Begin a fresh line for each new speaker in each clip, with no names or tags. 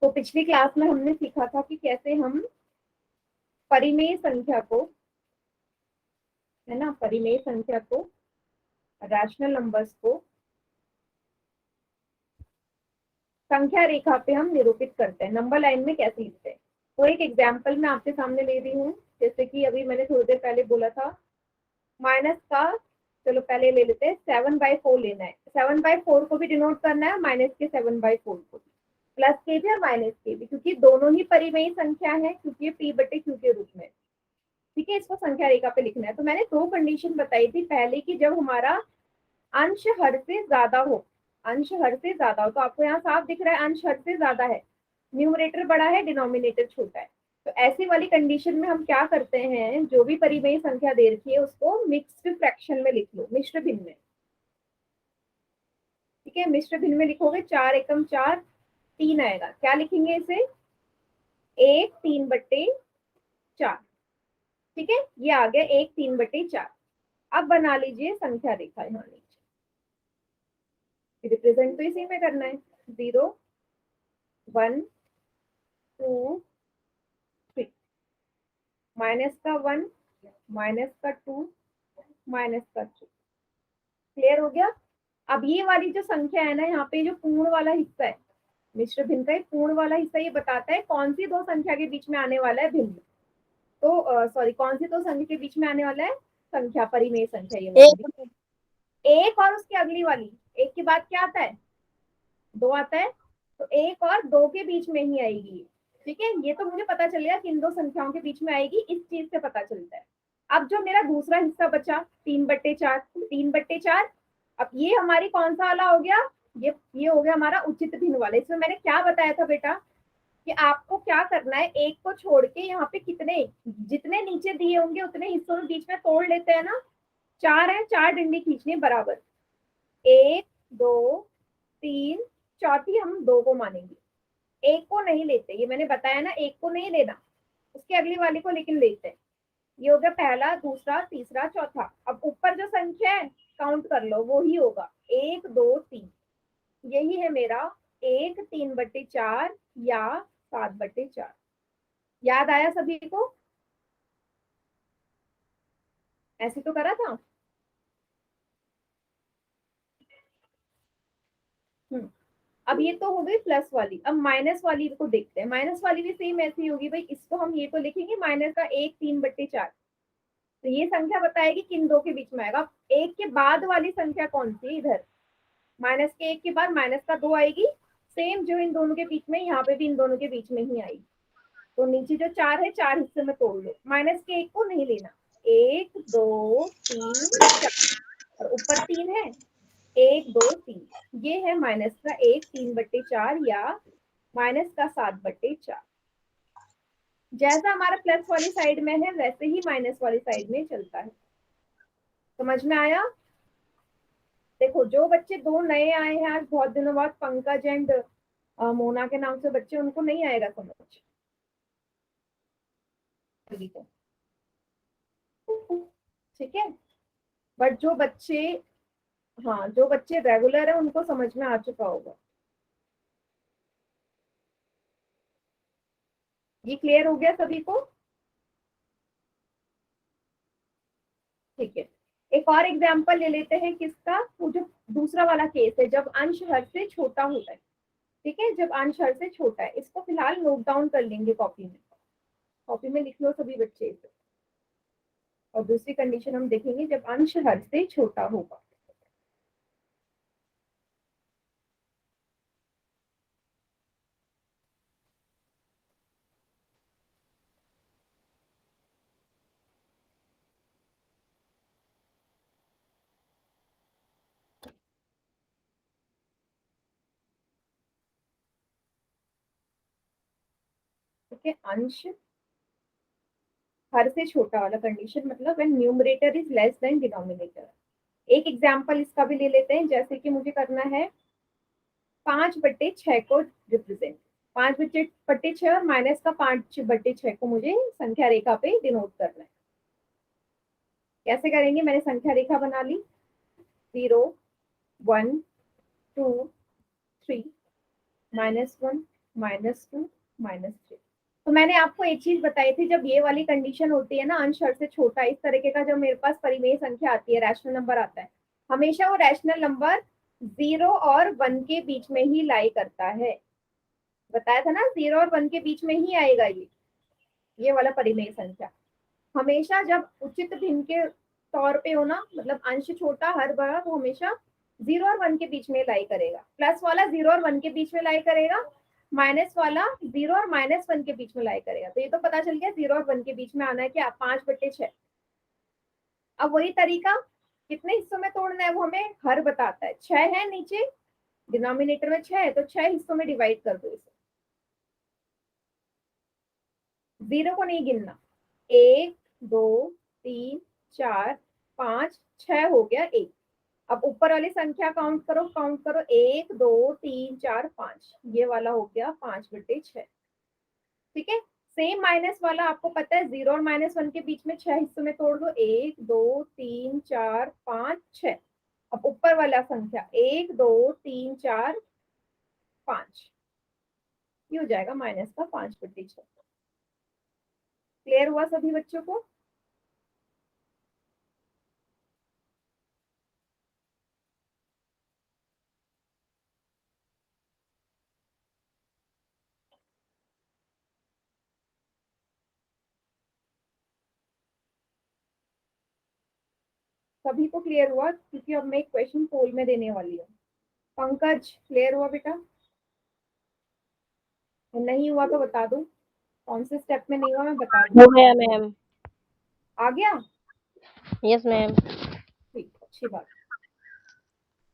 तो पिछली क्लास में हमने सीखा था कि कैसे हम परिमेय संख्या को, है ना, परिमेय संख्या को, रैशनल नंबर्स को संख्या रेखा पे हम निरूपित करते हैं, नंबर लाइन में कैसे लिखते हैं। तो एक एग्जाम्पल मैं आपके सामने ले रही हूँ। जैसे कि अभी मैंने थोड़ी देर पहले बोला था माइनस का, चलो पहले ले लेते हैं 7/4 लेना है। 7/4 को भी डिनोट करना है, माइनस के 7/4 को भी, प्लस के भी और माइनस के भी, क्योंकि दोनों ही परिमेयी संख्या है, क्योंकि ये p/q के रूप में। ठीक है, इसको संख्या रेखा पे लिखना है। तो मैंने दो कंडीशन बताई थी पहले की, जब हमारा अंश हर से ज्यादा हो, अंश हर से ज्यादा हो, तो आपको यहाँ साफ दिख रहा है अंश हर से ज्यादा है, न्यूमरेटर बड़ा है डिनोमिनेटर छोटा है। तो ऐसी वाली कंडीशन में हम क्या करते हैं, जो भी परिमेयी संख्या दे रखी है उसको मिक्स्ड फ्रैक्शन में लिख लो, मिश्र भिन्न में। ठीक है, मिश्र भिन्न में लिखोगे 4 एकम 4, 3 आएगा। क्या लिखेंगे इसे, 1/3/4। ठीक है, ये आ गया 1/3/4। अब बना लीजिए संख्या रेखा यहाँ नीचे, रिप्रेजेंट तो इसी में करना है, 0 1 2 3, माइनस का 1, माइनस का 2, माइनस का 2। क्लियर हो गया। अब ये वाली जो संख्या है ना, यहाँ पे जो पूर्ण वाला हिस्सा है, मिश्र भिन्न का पूर्ण वाला हिस्सा ये बताता है कौन सी दो संख्या के बीच में आने वाला है भिन्न। तो सॉरी, कौन सी दो संख्या के बीच में आने वाला है संख्या, परिमेय संख्या ये वाली।
एक
एक और उसकी अगली वाली, एक के बाद क्या आता है, 2 आता है, तो 1 और 2 के बीच में ही आएगी। ठीक है, ये तो मुझे पता चल गया किन दो संख्याओं के बीच में आएगी, इस चीज से पता चलता है। अब जो मेरा दूसरा हिस्सा बचा 3/4, 3/4, अब ये हमारी कौन सा वाला हो गया, ये हो गया हमारा उचित भिन्न वाला। इसमें मैंने क्या बताया था बेटा, कि आपको क्या करना है, एक को छोड़ के यहाँ पे कितने, जितने नीचे दिए होंगे उतने हिस्सों में बीच में तोड़ लेते हैं ना। 4 है, 4 डंडी खींचनी बराबर, 1 2 3, चौथी हम 2 को मानेंगे, एक को नहीं लेते, ये मैंने बताया ना, एक को नहीं लेना, उसके अगली वाली को लेकिन लेते हैं। ये हो गया पहला, दूसरा, तीसरा, चौथा। अब ऊपर जो संख्या है काउंट कर लो, वो ही होगा 1 2 3। यही है मेरा 1/3/4 या 7/4। याद आया सभी को, ऐसे तो करा था। अब ये तो हो गई प्लस वाली, अब माइनस वाली को देखते हैं। माइनस वाली भी सेम ऐसी होगी भाई, इसको हम ये तो लिखेंगे माइनस का 1/3/4। तो ये संख्या बताएगी किन दो के बीच में आएगा। एक के बाद वाली संख्या कौन सी, इधर माइनस के 1 के बाद माइनस का 2 आएगी, सेम जो इन दोनों के बीच में, यहाँ पे भी इन दोनों के बीच में ही आएगी। तो नीचे जो 4 है 4 हिस्से में तोड़ लो, माइनस के 1 को नहीं लेना, 1 2 3 4, और ऊपर 3 है, 1 2 3। ये है माइनस का 1/3/4 या माइनस का 7/4। जैसा हमारा प्लस वाली साइड में है वैसे ही माइनस वाली साइड में चलता है। समझ में आया। देखो, जो बच्चे दो नए आए हैं आज बहुत दिनों बाद, पंकज एंड मोना के नाम से बच्चे, उनको नहीं आएगा समझ सभी को। ठीक है, बट जो बच्चे, हाँ जो बच्चे रेगुलर है उनको समझ में आ चुका होगा। ये क्लियर हो गया सभी को। ठीक है, एक और एग्जांपल ले लेते हैं किसका, वो जो दूसरा वाला केस है, जब अंश हर से छोटा होता है। ठीक है, जब अंश हर से छोटा है, इसको फिलहाल नोट डाउन कर लेंगे कॉपी में, कॉपी में लिख लो सभी बच्चे इसे। और दूसरी कंडीशन हम देखेंगे जब अंश हर से छोटा होगा। ठीक है, अंश हर से छोटा वाला कंडीशन मतलब when numerator is less than denominator. एक एग्जांपल इसका भी ले लेते हैं, जैसे कि मुझे करना है 5/6 को रिप्रेजेंट, 5/6 और माइनस का 5/6 को मुझे संख्या रेखा पे डिनोट करना है। कैसे करेंगे, मैंने संख्या रेखा बना ली, 0 1 2 3, -1 -2 -3। तो मैंने आपको एक चीज बताई थी, जब ये वाली कंडीशन होती है ना, अंश हर से छोटा, इस तरीके का जब मेरे पास परिमेय संख्या आती है, रैशनल नंबर आता है, हमेशा वो रैशनल नंबर 0 और 1 के बीच में ही लाई करता है। बताया था ना, 0 और 1 के बीच में ही आएगा ये वाला परिमेय संख्या। हमेशा जब उचित भिन्न के तौर पे हो ना, मतलब अंश छोटा हर बड़ा, तो हमेशा 0 और 1 के बीच में लाई करेगा। प्लस वाला 0 और 1 के बीच में लाई करेगा, माइनस वाला 0 और -1 के बीच में लाई करेगा। तो ये तो पता चल गया 0 और 1 के बीच में आना है क्या, 5/6। अब वही तरीका, कितने हिस्सों में तोड़ना है वो हमें हर बताता है। 6 है नीचे, डिनोमिनेटर में 6 है, तो 6 हिस्सों में डिवाइड कर दो इसे। 0 को नहीं गिनना, 1 2 3 4 5 6 हो गया 1। अब ऊपर वाली संख्या काउंट करो, 1 2 3 4 5, ये वाला हो गया 5/6। ठीक है। सेम माइनस वाला आपको पता है, 0 और -1 के बीच में 6 हिस्सों में तोड़ दो, 1 2 3 4 5 6। अब ऊपर वाला संख्या 1 2 3 4 5, ये हो जाएगा माइनस का 5/6। क्लियर हुआ सभी बच्चों को? सभी को क्लियर हुआ? क्योंकि अब मैं एक क्वेश्चन पोल में देने वाली हूँ। पंकज, क्लियर हुआ बेटा? नहीं हुआ तो बता दो, कौन से स्टेप में नहीं हुआ मैं बता
हो
दूंगी।
गया मैम।
आ गया?
Yes ma'am.
ठीक, अच्छी बात।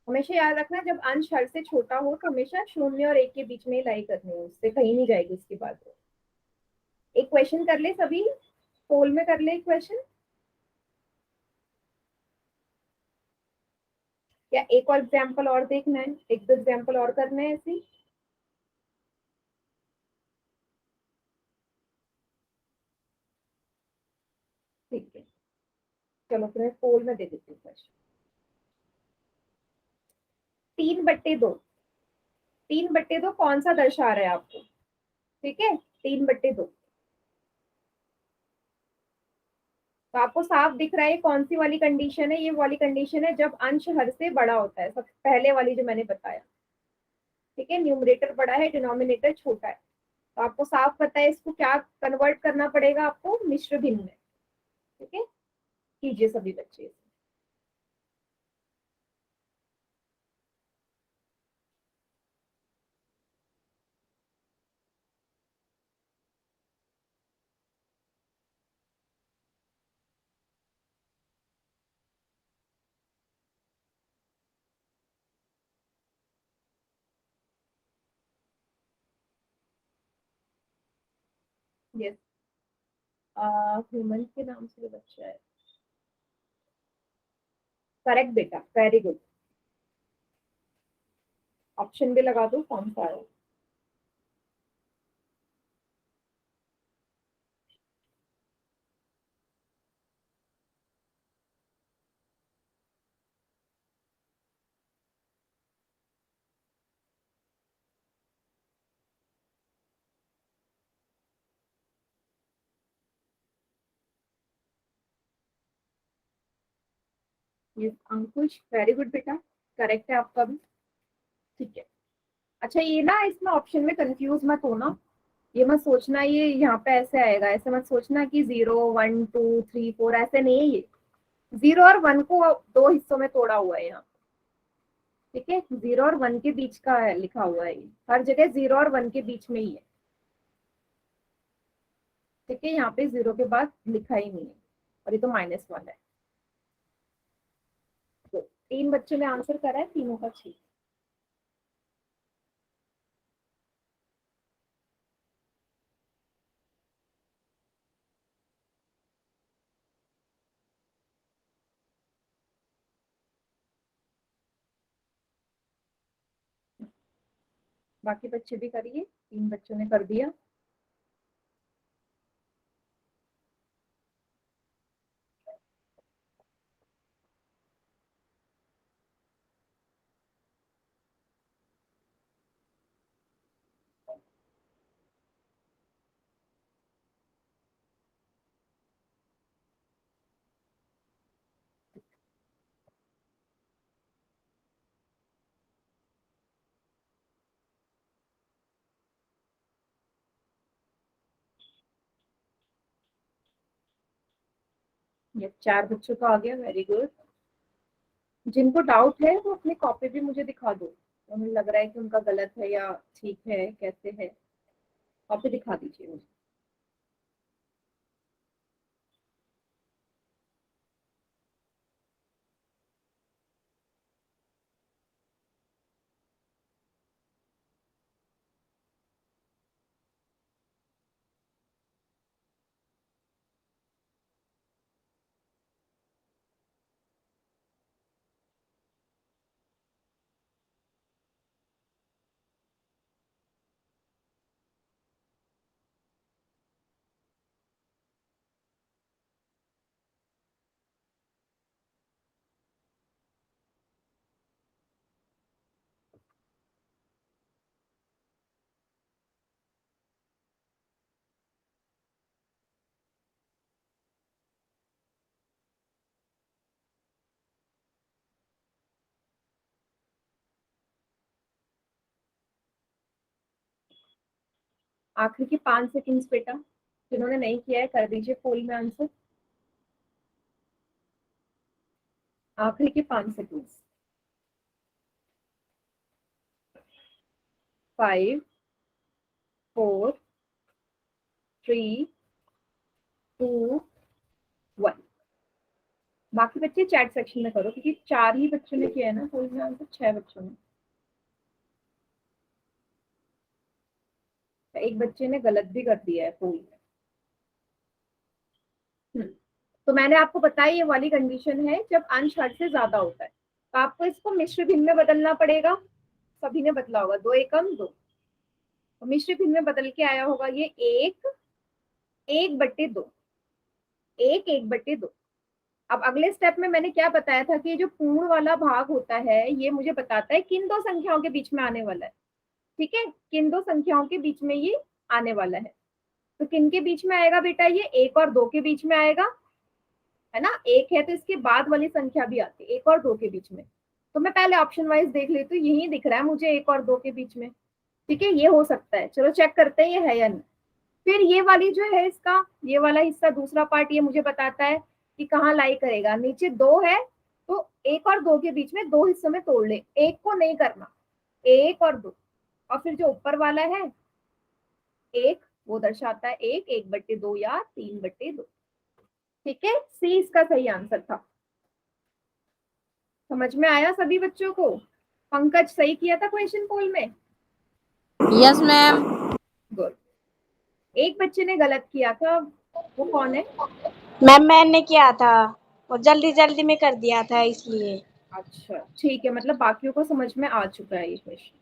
हमेशा याद रखना, जब अंश हर से छोटा हो तो हमेशा 0 और 1 के बीच में ही लाई करनी है, उससे कहीं नहीं जाएगी उसके बाद। एक क्वेश्चन कर ले सभी, पोल में कर ले एक क्वेश्चन, या एक और एग्जाम्पल और देखना है, एक दो एग्जाम्पल और करना है ऐसे। ठीक है, चलो फिर मैं पोल में दे देती हूँ क्वेश्चन। 3/2, 3/2 कौन सा दर्शा रहा है आपको? ठीक है, 3/2 तो आपको साफ दिख रहा है कौन सी वाली कंडीशन है। ये वाली कंडीशन है जब अंश हर से बड़ा होता है, सबसे पहले वाली जो मैंने बताया। ठीक है, न्यूमरेटर बड़ा है, डिनोमिनेटर छोटा है। तो आपको साफ पता है इसको क्या कन्वर्ट करना पड़ेगा आपको, मिश्र भिन्न में। ठीक है, कीजिए सभी बच्चे। यस, ह्यूमन के नाम से जो बच्चा है, करेक्ट बेटा, वेरी गुड। ऑप्शन भी लगा दो कौन सा है। ये अंकुश, वेरी गुड बेटा, करेक्ट है आपका भी। ठीक है। अच्छा, ये ना इसमें ऑप्शन में कंफ्यूज मत होना, ये मत सोचना ये यहाँ पे ऐसे आएगा, ऐसे मत सोचना कि 0 1 2 3 4, ऐसे नहीं है ये। 0 और 1 को दो हिस्सों में तोड़ा हुआ है यहाँ। ठीक है, 0 और 1 के बीच का है लिखा हुआ है, ये हर जगह 0 और 1 के बीच में ही है। ठीक है, यहाँ पे 0 के बाद लिखा ही नहीं है, और ये तो माइनस वाला है। तो 3 बच्चों ने आंसर करा है, तीनों का ठीक। बाकी बच्चे भी करिए, 3 बच्चों ने कर दिया। ये 4 बच्चों का आ गया, वेरी गुड। जिनको डाउट है वो अपनी कॉपी भी मुझे दिखा दो, उन्हें लग रहा है कि उनका गलत है या ठीक है, कैसे है, कॉपी दिखा दीजिए मुझे। आखिर की 5 सेकंड्स बेटा, जिन्होंने नहीं किया है कर दीजिए पोल में आंसर। आखिरी के 5 सेकंड्स। 5, 4, 3, 2, 1। बाकी बच्चे चैट सेक्शन में करो, क्योंकि 4 ही बच्चों ने किया है ना पोल में आंसर, 6 बच्चों ने। तो एक बच्चे ने गलत भी कर दिया है पोल में। तो मैंने आपको बताया ये वाली कंडीशन है जब अंश हर से ज्यादा होता है, तो आपको इसको मिश्र भिन्न में बदलना पड़ेगा। सभी ने बदला होगा, 2 एकम 2, तो मिश्र भिन्न में बदल के आया होगा ये 1/2, 1/2। अब अगले स्टेप में मैंने क्या बताया था कि ये जो पूर्ण वाला भाग होता है ये मुझे बताता है किन दो संख्याओं के बीच में आने वाला है। ठीक है, किन दो संख्याओं के बीच में ये आने वाला है। तो किन के बीच में आएगा बेटा, ये 1 और 2 के बीच में आएगा, है ना। 1 है तो इसके बाद वाली संख्या भी आती है 1 और 2 के बीच में। तो मैं पहले ऑप्शन वाइज देख लेती हूँ, यही दिख रहा है मुझे 1 और 2 के बीच में। ठीक है, ये हो सकता है, चलो चेक करते हैं ये है या नहीं। फिर ये वाली जो है इसका, ये वाला हिस्सा दूसरा पार्ट, ये मुझे बताता है कि कहाँ लाई करेगा। नीचे 2 है तो 1 और 2 के बीच में 2 हिस्सों में तोड़ ले, 1 को नहीं करना, 1 और 2। और फिर जो ऊपर वाला है 1, वो दर्शाता है 1/2 या 3/2। ठीक है, सी इसका सही आंसर था। समझ में आया सभी बच्चों को? पंकज सही किया था क्वेश्चन पोल में?
Yes ma'am.
गुड। एक बच्चे ने गलत किया था, वो कौन है?
मैम मैंने किया था और जल्दी जल्दी में कर दिया था इसलिए।
अच्छा ठीक है, मतलब बाकियों को समझ में आ चुका है ये क्वेश्चन।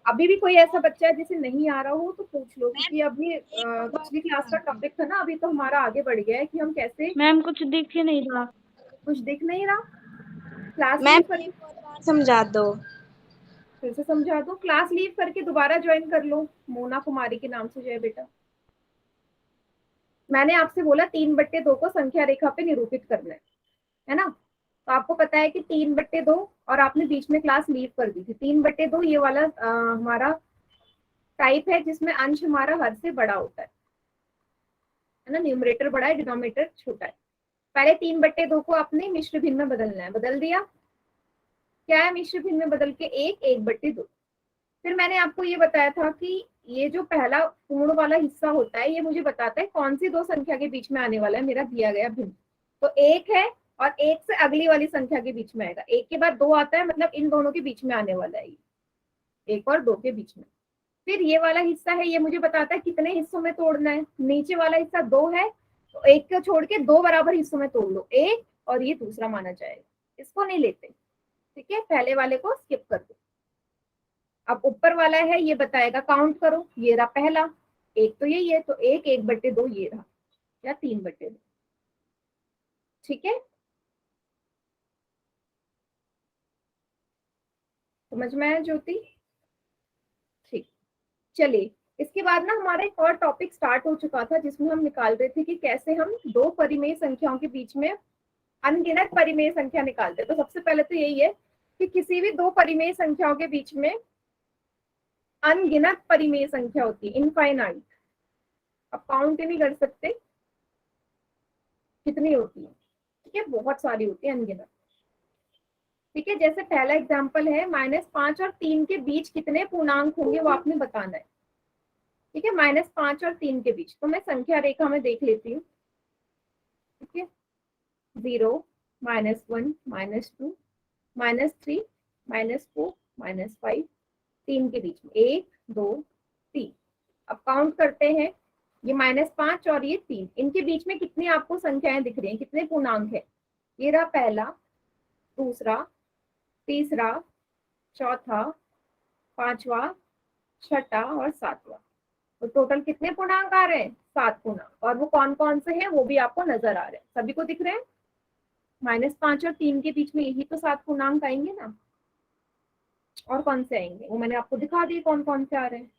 अभी भी कोई ऐसा बच्चा है जिसे नहीं आ रहा हो तो पूछ लो, क्योंकि अभी पिछली क्लास का टॉपिक था ना, अभी तो हमारा आगे बढ़ गया है कि हम कैसे।
मैम कुछ दिख ही नहीं रहा।
कुछ दिख नहीं रहा? क्लास
मैम
लीव करके
एक और बार समझा दो।
फिर से समझा दो, क्लास लीव करके दोबारा ज्वाइन कर लो। मोना कुमारी के नाम से जो है बेटा, मैंने आपसे बोला 3/2 को संख्या रेखा पे निरूपित करना है ना। तो आपको पता है कि 3/2, और आपने बीच में क्लास लीव कर दी थी। 3/2 ये वाला हमारा टाइप है जिसमें अंश हमारा हर से बड़ा होता है ना। न्यूमरेटर बड़ा है, डिनोमिनेटर छोटा है। पहले 3/2 को आपने मिश्र भिन्न में बदलना है, बदल दिया। क्या है मिश्र भिन्न में बदल के 1/2। फिर मैंने आपको ये बताया था कि ये जो पहला पूर्ण वाला हिस्सा होता है ये मुझे बताता है कौन सी दो संख्या के बीच में आने वाला है मेरा दिया गया भिन्न। तो 1 है और 1 से अगली वाली संख्या के बीच में आएगा, 1 के बाद 2 आता है, मतलब इन दोनों के बीच में आने वाला है, 1 और 2 के बीच में। फिर ये वाला हिस्सा है, ये मुझे बताता है कितने हिस्सों में तोड़ना है। नीचे वाला हिस्सा 2 है तो 1 को छोड़ के 2 बराबर हिस्सों में तोड़ लो, 1 और ये दूसरा माना जाएगा, इसको नहीं लेते। ठीक है, पहले वाले को स्किप कर दो। अब ऊपर वाला है ये बताएगा, काउंट करो, ये रहा पहला, 1 तो यही है, तो 1/2 ये रहा, या 3/2। ठीक है, समझ में आया ज्योति? ठीक, चलिए इसके बाद ना हमारा एक और टॉपिक स्टार्ट हो चुका था जिसमें हम निकाल रहे थे कि कैसे हम दो परिमेय संख्याओं के बीच में अनगिनत परिमेय संख्या निकालते हैं। तो सबसे पहले तो यही है कि किसी भी दो परिमेय संख्याओं के बीच में अनगिनत परिमेय संख्या होती है, इनफाइनाइट। अब काउंट नहीं कर सकते, कितनी होती है? ठीक है, बहुत सारी होती है, अनगिनत। ठीक है, जैसे पहला एग्जाम्पल है -5 और 3 के बीच कितने पूर्णांक होंगे वो आपने बताना है। ठीक है, -5 और 3 के बीच, तो मैं संख्या रेखा में देख लेती हूँ। ठीक है, 0, -1, -2, -3, -4, -5, 3 के बीच में 1, 2, 3। अब काउंट करते हैं, ये -5 और ये 3, इनके बीच में कितनी आपको संख्याएं दिख रही हैं, कितने पूर्णांक है? ये रहा पहला, दूसरा, तीसरा, चौथा, पांचवा, छठा और सातवां। तो टोटल कितने पूर्णांक आ रहे हैं? 7 पूर्णांक। और वो कौन कौन से हैं वो भी आपको नजर आ रहे हैं, सभी को दिख रहे हैं। -5 और 3 के बीच में यही तो 7 पूर्णांक आएंगे ना, और कौन से आएंगे वो मैंने आपको दिखा दिए कौन कौन से आ रहे हैं।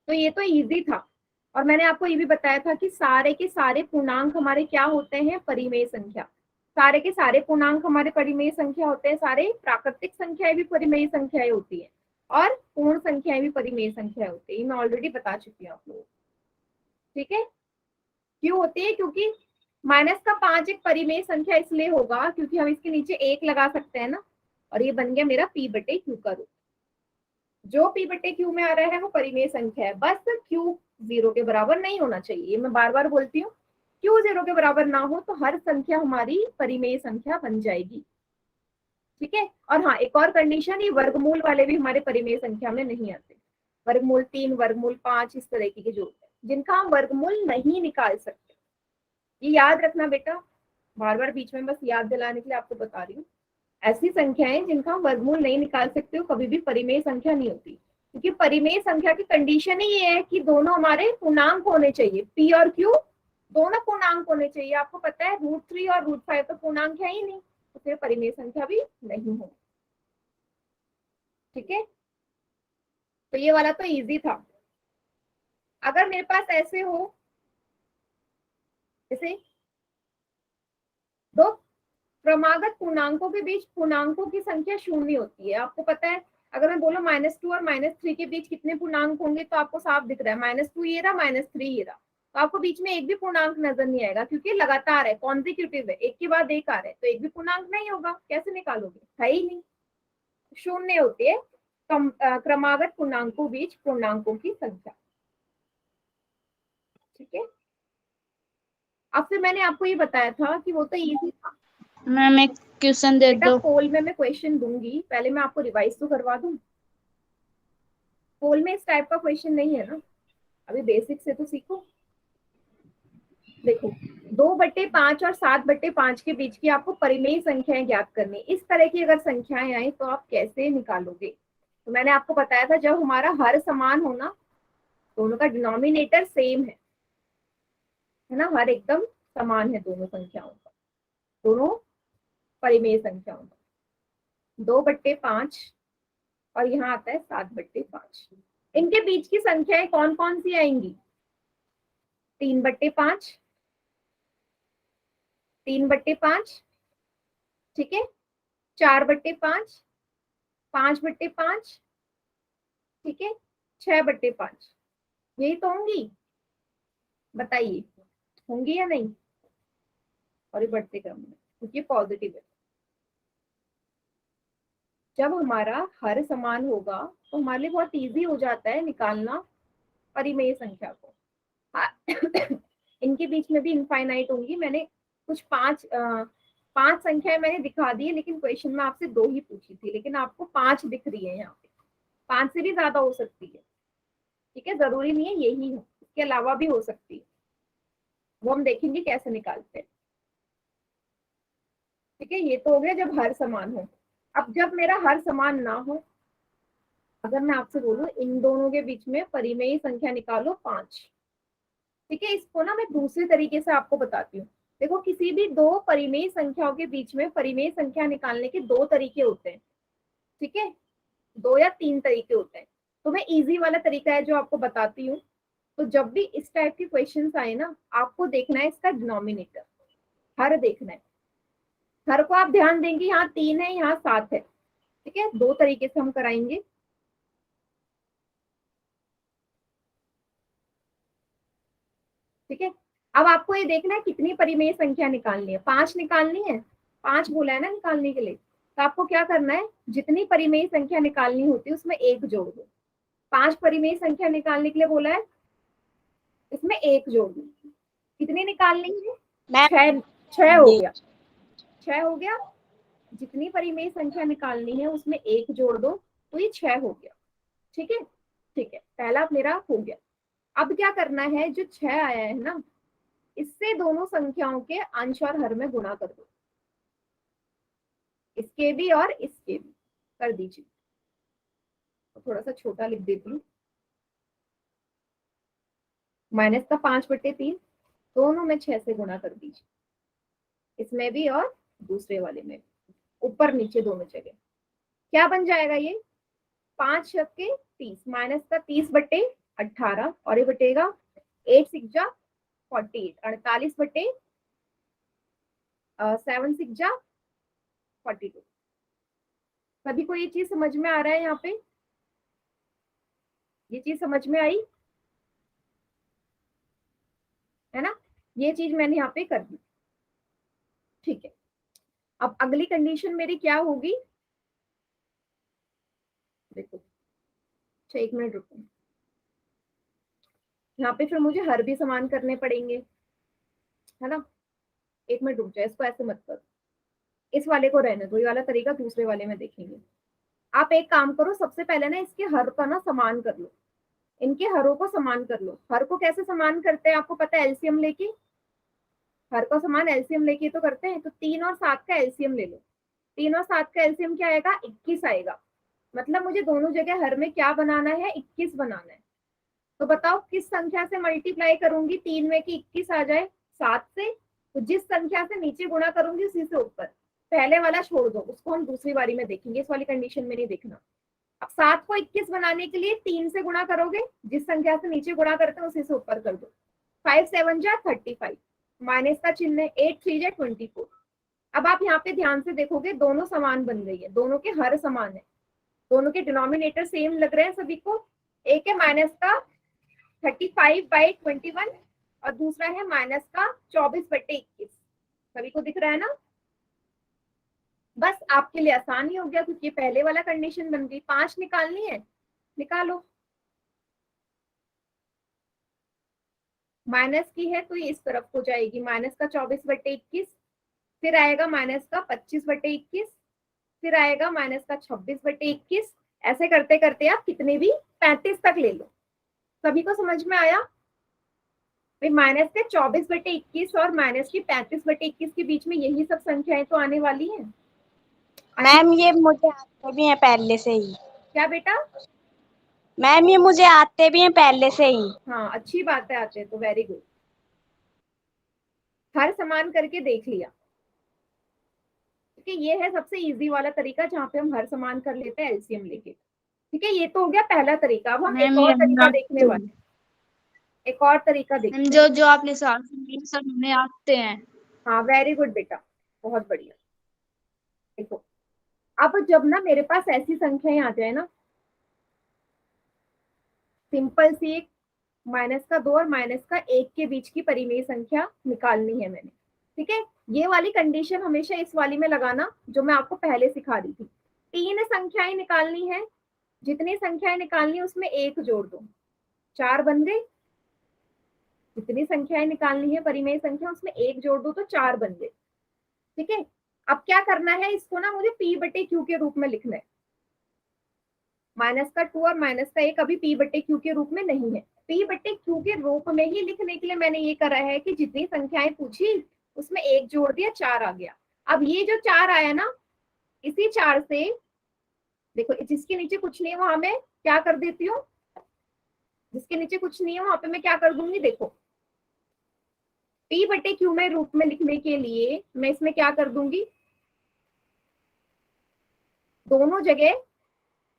तो ये तो इजी था। और मैंने आपको ये भी बताया था कि सारे के सारे पूर्णांक हमारे क्या होते हैं? परिमेय संख्या। सारे के सारे पूर्णांक हमारे परिमेय संख्या होते हैं, सारे प्राकृतिक संख्याएं भी परिमेय संख्याएं होती है, और पूर्ण संख्याएं भी परिमेय संख्या होती है। मैं ऑलरेडी बता चुकी हूँ आप लोगों को। ठीक है, क्यों होती है? क्योंकि -5 एक परिमेय संख्या इसलिए होगा क्योंकि हम इसके नीचे 1 लगा सकते हैं ना, और ये बन गया मेरा p/q का रूप। जो p/q में आ रहा है वो परिमेय संख्या है, बस q 0 के बराबर नहीं होना चाहिए। मैं बार बार बोलती हूँ, q 0 के बराबर ना हो तो हर संख्या हमारी परिमेय संख्या बन जाएगी। ठीक है, और हाँ, एक और कंडीशन, ये वर्गमूल वाले भी हमारे परिमेय संख्या में नहीं आते। वर्गमूल 3, वर्गमूल 5, इस तरह के जो होते हैं जिनका हम वर्गमूल नहीं निकाल सकते। ये याद रखना बेटा, बार बार बीच में बस याद दिलाने के लिए आपको बता रही हूँ। ऐसी संख्याएं जिनका हम वर्गमूल नहीं निकाल सकते हो कभी भी परिमेय संख्या नहीं होती, क्योंकि परिमेय संख्या की कंडीशन ही ये है कि दोनों हमारे पूर्णांक होने चाहिए। p और q दोनों पूर्णांक होने चाहिए। आपको पता है √3 और √5 तो पूर्णांक है ही नहीं, तो फिर परिमेय संख्या भी नहीं हो। ठीक है, तो ये वाला तो इजी था। अगर मेरे पास ऐसे हो, जैसे दो क्रमागत पूर्णांकों के बीच पूर्णांकों की संख्या शून्य होती है। आपको पता है, अगर मैं बोलो -2 और -3 के बीच कितने पूर्णांक होंगे, तो आपको साफ दिख रहा है -2 ये रहा, -3 ये रहा, तो आपको बीच में एक भी पूर्णांक नजर नहीं आएगा, क्योंकि लगातार है, कॉन्जिक्यूटिव है, एक के बाद एक आ रहा है, तो एक भी पूर्णांक नहीं होगा। कैसे निकालोगे? है ही नहीं, शून्य होती है क्रमागत पूर्णांकों बीच पूर्णांकों की संख्या। ठीक है, अब फिर मैंने आपको ये बताया था कि वो तो इजी था।
मैम एक क्वेश्चन दे
बेटा
दो।
पोल में मैं क्वेश्चन दूंगी, पहले मैं आपको रिवाइज तो करवा दूं। पोल में इस टाइप का क्वेश्चन नहीं है ना, अभी बेसिक से तो सीखो। देखो, 2/5 और 7/5 के बीच की आपको परिमेय संख्याएं ज्ञात करनी। इस तरह की अगर संख्याएं आई तो आप कैसे निकालोगे? तो मैंने आपको बताया था, जब हमारा हर समान होना, दोनों का डिनोमिनेटर सेम है ना, हर एकदम समान है दोनों संख्याओं का, दोनों परिमेय संख्याओं का। 2/5 और यहाँ आता है 7/5। इनके बीच की संख्याएं कौन कौन सी आएंगी? 3/5, 3/5, ठीक है, 4/5, 5/5, ठीक है, 6/5। यही तो होंगी, बताइए होंगी या नहीं? और ये बढ़ते क्रम में, क्योंकि पॉजिटिव है। जब हमारा हर समान होगा तो हमारे लिए बहुत इजी हो जाता है निकालना परिमेय संख्या को। इनके बीच में भी इनफाइनाइट होंगी। मैंने कुछ पांच संख्याएं मैंने दिखा दी है, लेकिन क्वेश्चन में आपसे 2 ही पूछी थी, लेकिन आपको 5 दिख रही है यहाँ पे। 5 से भी ज्यादा हो सकती है। ठीक है, जरूरी नहीं है यही हो, इसके अलावा भी हो सकती है, वो हम देखेंगे कैसे निकालते हैं। ठीक है, ये तो हो गया जब हर समान हो। अब जब मेरा हर समान ना हो, अगर मैं आपसे बोलूं इन दोनों के बीच में परिमेय संख्या निकालो 5। ठीक है, इसको ना मैं दूसरे तरीके से आपको बताती हूँ। देखो, किसी भी दो परिमेय संख्याओं के बीच में परिमेय संख्या निकालने के 2 तरीके होते हैं। ठीक है, 2 या 3 तरीके होते हैं। तो मैं इजी वाला तरीका है जो आपको बताती हूँ। तो जब भी इस टाइप के क्वेश्चंस आए ना, आपको देखना है इसका डिनोमिनेटर, हर देखना है। हर को आप ध्यान देंगे, यहाँ 3 है, यहाँ 7 है। ठीक है, 2 तरीके से हम कराएंगे। ठीक है, अब आपको ये देखना है कितनी परिमेय संख्या निकालनी है, 5 निकालनी है, 5 बोला है ना निकालने के लिए। तो आपको क्या करना है, जितनी परिमेय संख्या निकालनी होती है उसमें 1 जोड़ दो। 5 परिमेय संख्या निकालने के लिए बोला है, इसमें 1 जोड़ दो। कितनी निकालनी है,
मैम
6 हो गया, 6 हो गया। जितनी परिमेय संख्या निकालनी है उसमें 1 जोड़ दो, तो ये 6 हो गया। ठीक है, ठीक है, पहला मेरा हो गया। अब क्या करना है, जो 6 आया है ना, इससे दोनों संख्याओं के अंश और हर में गुणा कर दो, इसके भी और इसके भी कर दीजिए। थोड़ा सा छोटा लिख देती हूँ, माइनस का 5/3 दोनों में 6 से गुणा कर दीजिए, इसमें भी और दूसरे वाले में, ऊपर नीचे दोनों जगह। क्या बन जाएगा ये, 5 छक्के 30, माइनस का 30/18 और ये बटेगा 8 6 जा 48, 48/7 6 जा 42। सभी को ये चीज समझ में आ रहा है, यहाँ पे ये चीज समझ में आई है ना, ये चीज मैंने यहाँ पे कर दी। ठीक है, अब अगली कंडीशन मेरी क्या होगी, देखो, अच्छा 1 मिनट रुको, यहाँ पे फिर मुझे हर भी समान करने पड़ेंगे, है ना। 1 मिनट रुक जाए, इसको ऐसे मत करो, इस वाले को रहने दो, ये वाला तरीका दूसरे वाले में देखेंगे। आप एक काम करो, सबसे पहले ना इसके हर का ना समान कर लो, इनके हरों को समान कर लो। हर को कैसे समान करते हैं आपको पता है, एलसीएम लेके, हर को समान एलसीएम लेके तो करते हैं। तो 3 और 7 का एलसीएम ले लो, 3 और 7 का एलसीएम क्या आएगा, 21 आएगा। मतलब मुझे दोनों जगह हर में क्या बनाना है, 21 बनाना है। तो बताओ किस संख्या से मल्टीप्लाई करूंगी 3 में कि 21 आ जाए, 7 से। तो जिस संख्या से नीचे गुणा करूंगी उसी से ऊपर, पहले वाला छोड़ दो, उसको हम दूसरी बारी में देखेंगे, इस वाली कंडीशन में नहीं देखना। अब 7 को 21 बनाने के लिए 3 से गुणा करोगे, जिस संख्या से नीचे गुणा करते हैं उसी से ऊपर कर दो। 5 7 जा 35, माइनस का चिन्ह है, 8 3 जा 24। अब आप यहाँ पे ध्यान से देखोगे, दोनों समान बन गई है, दोनों के हर समान है, दोनों के डिनोमिनेटर सेम लग रहे हैं सभी को। एक है माइनस का 35/21 और दूसरा है माइनस का 24/21। सभी को दिख रहा है ना। बस आपके लिए आसान ही हो गया, क्योंकि पहले वाला कंडीशन बन गई। 5 निकालनी है, निकालो। माइनस की है तो ये इस तरफ हो जाएगी, माइनस का 24/21, फिर आएगा माइनस का 25/21, फिर आएगा माइनस का 26/21। ऐसे करते करते आप कितने भी 35 तक ले लो। सभी को समझ में आया। भाई माइनस के 24/21 और माइनस की 35/21 के बीच में यही सब संख्याएं तो आने वाली हैं।
मैम ये मुझे आते भी हैं पहले से ही।
क्या बेटा,
मैम ये मुझे आते भी हैं पहले से ही।
हाँ अच्छी बात है, आते तो वेरी गुड। हर समान करके देख लिया, ठीक है। ये है सबसे इजी वाला तरीका, जहाँ पे हम हर समान कर लेते हैं एलसीएम लेके। ठीक है, ये तो हो गया पहला तरीका। अब हम एक और तरीका देखने वाले, एक और तरीका देखते
जो जो आपने सवाल सुने सब हमें आते हैं।
हाँ वेरी गुड बेटा, बहुत बढ़िया। देखो, अब जब ना मेरे पास ऐसी संख्याएं आ जाए ना, सिंपल सी एक माइनस का 2 और माइनस का 1 के बीच की परिमेय संख्या निकालनी है मैंने, ठीक है। ये वाली कंडीशन हमेशा इस वाली में लगाना, जो मैं आपको पहले सिखा रही थी। 3 संख्याएं निकालनी है, जितनी संख्याएं निकालनी है उसमें 1 जोड़ दो, 4 बन गई। जितनी संख्याएं निकालनी है परिमेय संख्या, उसमें 1 जोड़ दो तो 4 बन गए, ठीक है। अब क्या करना है, इसको ना मुझे P/Q के रूप में लिखना है। माइनस का 2 और माइनस का 1 अभी P/Q के रूप में नहीं है। P/Q के रूप में ही लिखने के लिए मैंने ये करा है कि जितनी संख्याएं पूछी उसमें 1 जोड़ दिया, 4 आ गया। अब ये जो 4 आया ना, इसी 4 से देखो, जिसके नीचे कुछ नहीं है वहां मैं क्या कर देती हूँ, जिसके नीचे कुछ नहीं है वहां पे मैं क्या कर दूंगी, देखो P/Q में रूप में लिखने के लिए मैं इसमें क्या कर दूंगी, दोनों जगह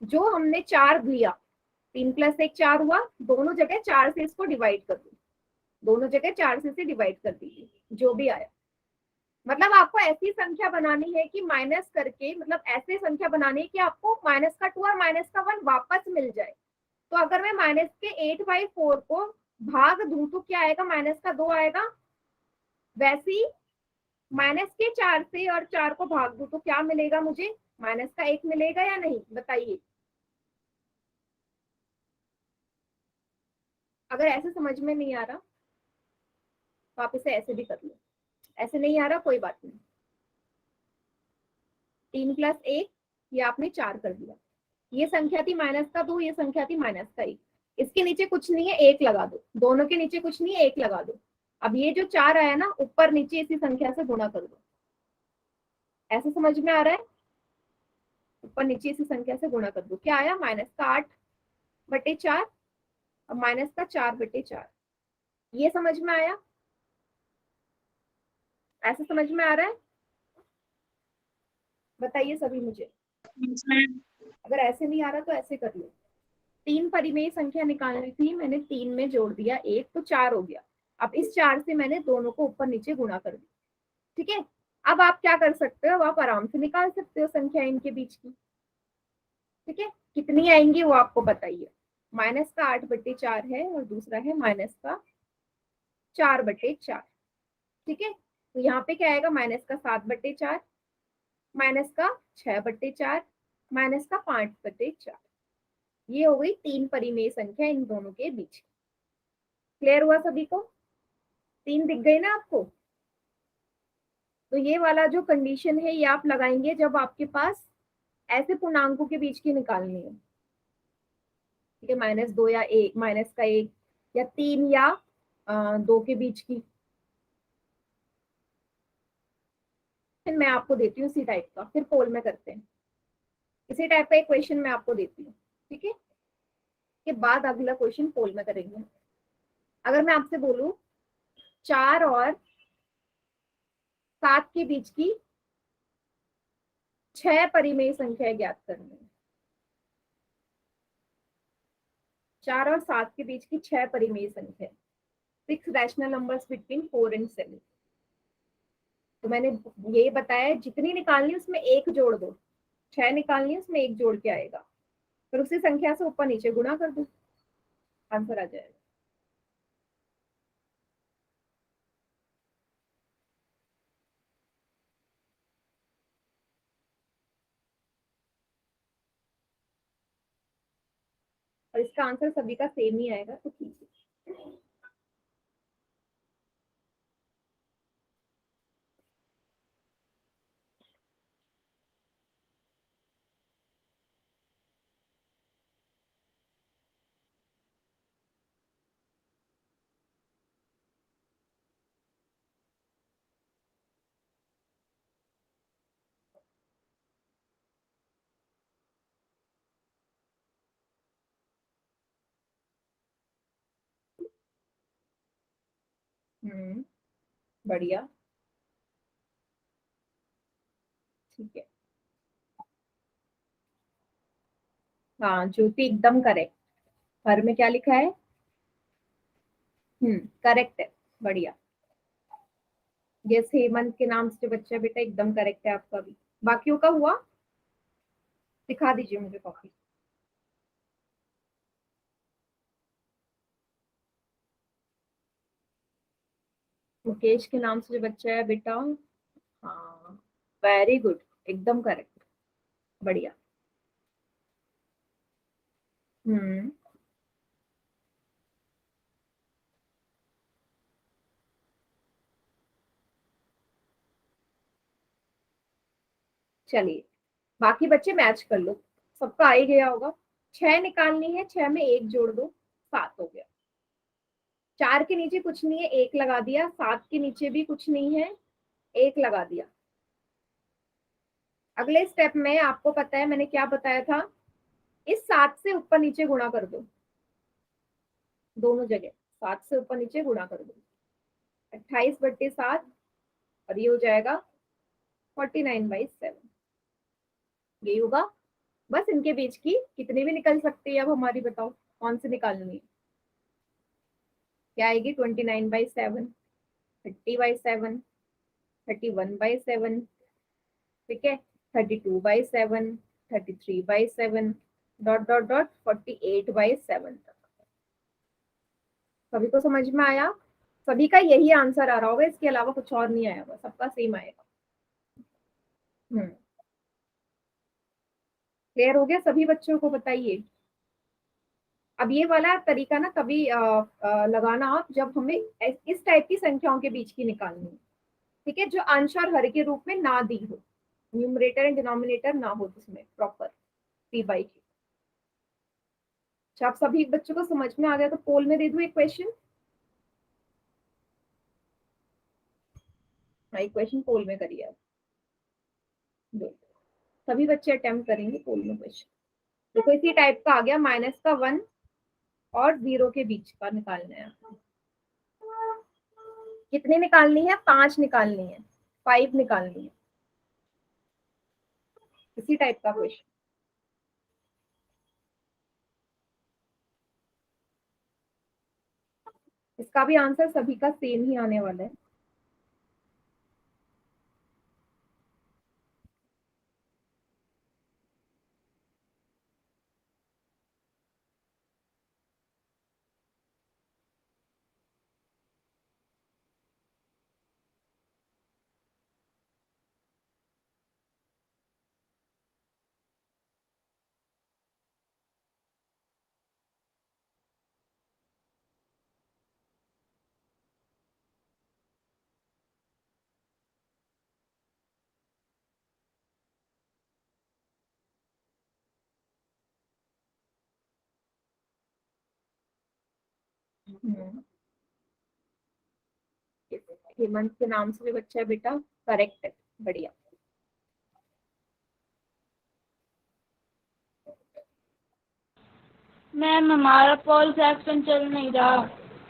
जो हमने 4 लिया, 3 + 1 4 हुआ, दोनों जगह 4 से इसको डिवाइड कर दो, दोनों जगह 4 से इसे डिवाइड कर दीजिए, जो भी आया। मतलब आपको ऐसी संख्या बनानी है कि माइनस करके, मतलब ऐसे संख्या बनानी है कि आपको माइनस का 2 और माइनस का 1 वापस मिल जाए। तो अगर मैं माइनस के 8/4 को भाग दूं तो क्या आएगा, माइनस का 2 आएगा वैसी माइनस के 4 से और 4 को भाग दूं तो क्या मिलेगा मुझे? माइनस का 1 मिलेगा या नहीं, बताइए। अगर ऐसे समझ में नहीं आ रहा तो आप इसे ऐसे भी कर लो, ऐसे नहीं आ रहा कोई बात नहीं। 3 प्लस 1, ये आपने 4 कर दिया। ये संख्या थी माइनस का 2, ये संख्या थी माइनस का 1। इसके नीचे कुछ नहीं है, 1 लगा दो। दोनों के नीचे कुछ नहीं है, 1 लगा दो। अब ये जो 4 आया ना, ऊपर नीचे इसी संख्या से गुणा कर दो। ऐसे समझ में आ रहा है? ऊपर नीचे इसी संख्या से गुणा कर दो। क्या आया? माइनस का 8/4 और माइनस का 4/4। ये समझ में आया? ऐसे समझ में आ रहा है? बताइए सभी मुझे। अगर ऐसे नहीं आ रहा तो ऐसे कर लो। 3 परिमेय संख्या निकालनी थी, मैंने 3 में जोड़ दिया 1 तो 4 हो गया। अब इस 4 से मैंने दोनों को ऊपर नीचे गुणा कर दिया। ठीक है, अब आप क्या कर सकते हो? आप आराम से निकाल सकते हो संख्या इनके बीच की। ठीक है, कितनी आएंगी वो आपको बताइए। माइनस का 8/4 है और दूसरा है माइनस का 4/4। ठीक है, तो यहाँ पे क्या आएगा? माइनस का 7/4, माइनस का 6/4, माइनस का 5/4। ये हो गई 3 परिमेय संख्या इन दोनों के बीच। क्लियर हुआ सभी को? 3 दिख गई ना आपको? तो ये वाला जो कंडीशन है ये आप लगाएंगे जब आपके पास ऐसे पूर्णांकों के बीच की निकालनी है। ठीक है, -2 या 1, माइनस का 1 या 3 या 2 के बीच की। मैं आपको देती हूँ इसी टाइप का, फिर पोल में करते हैं। इसी टाइप का एक क्वेश्चन मैं आपको देती हूँ। ठीक है, के बाद अगला क्वेश्चन पोल में करेंगे। अगर मैं आपसे बोलूं 4 और 7 के बीच की 6 परिमेय संख्या ज्ञात करनी है। 4 और 7 के बीच की 6 परिमेय संख्या, 6 रैशनल नंबर्स बिटवीन 4 and 7। तो मैंने ये बताया जितनी निकालनी उसमें 1 जोड़ दो। 6 निकालनी उसमें 1 जोड़ के आएगा, फिर उसी संख्या से ऊपर नीचे गुणा कर दो, आंसर आ जाएगा। और इसका आंसर सभी का सेम ही आएगा, तो ठीक है। बढ़िया, ठीक है। हाँ ज्योति एकदम करेक्ट। घर में क्या लिखा है? करेक्ट है, बढ़िया। यस, हेमंत के नाम से बच्चा बेटा एकदम करेक्ट है आपका भी। बाकियों का हुआ? दिखा दीजिए मुझे कॉपी। मुकेश के नाम से जो बच्चा है बेटा, हाँ वेरी गुड, एकदम करेक्ट, बढ़िया। हम्म, चलिए बाकी बच्चे मैच कर लो, सबका आ ही गया होगा। 6 निकालनी है, 6 में 1 जोड़ दो, 7 हो गया। 4 के नीचे कुछ नहीं है, 1 लगा दिया। 7 के नीचे भी कुछ नहीं है, 1 लगा दिया। अगले स्टेप में आपको पता है मैंने क्या बताया था, इस 7 से ऊपर नीचे गुणा कर दो, दोनों जगह 7 से ऊपर नीचे गुणा कर दो। 28/7 और ये हो जाएगा 49/7। यही होगा। बस इनके बीच की कितनी भी निकल सकती है, अब हमारी बताओ कौन सी निकालनी है। क्या आएगी? 29/7, 30/7, 31/7, ठीक है, 32/7, 33/7, डॉट डॉट डॉट 48/7 तक। सभी को समझ में आया? सभी का यही आंसर आ रहा होगा, इसके अलावा कुछ और नहीं आया होगा, सबका सेम आएगा। क्लियर हो गया सभी बच्चों को? बताइए। अब ये वाला तरीका ना कभी लगाना आप जब हमें इस टाइप की संख्याओं के बीच की निकालनी है, ठीक है, जो अंश और हर के रूप में ना दी हो, न्यूमरेटर एंड डिनोमिनेटर ना हो जिसमें प्रॉपर 3/3। अच्छा, आप सभी बच्चों को समझ में आ गया तो पोल में दे दूं एक क्वेश्चन। हाँ, एक क्वेश्चन पोल में करिए आप। सभी बच्चे अटेम्प्ट करेंगे पोल में क्वेश्चन। देखो इसी टाइप का आ गया, -1 और 0 के बीच का निकालना है। कितनी निकालनी है? 5 निकालनी है, 5 निकालनी है। इसी टाइप का क्वेश्चन। इसका भी आंसर सभी का सेम ही आने वाला है। हेमंत के नाम से भी बच्चा है बेटा, करेक्ट है, बढ़िया।
मैम हमारा पोल सेक्शन चल नहीं रहा।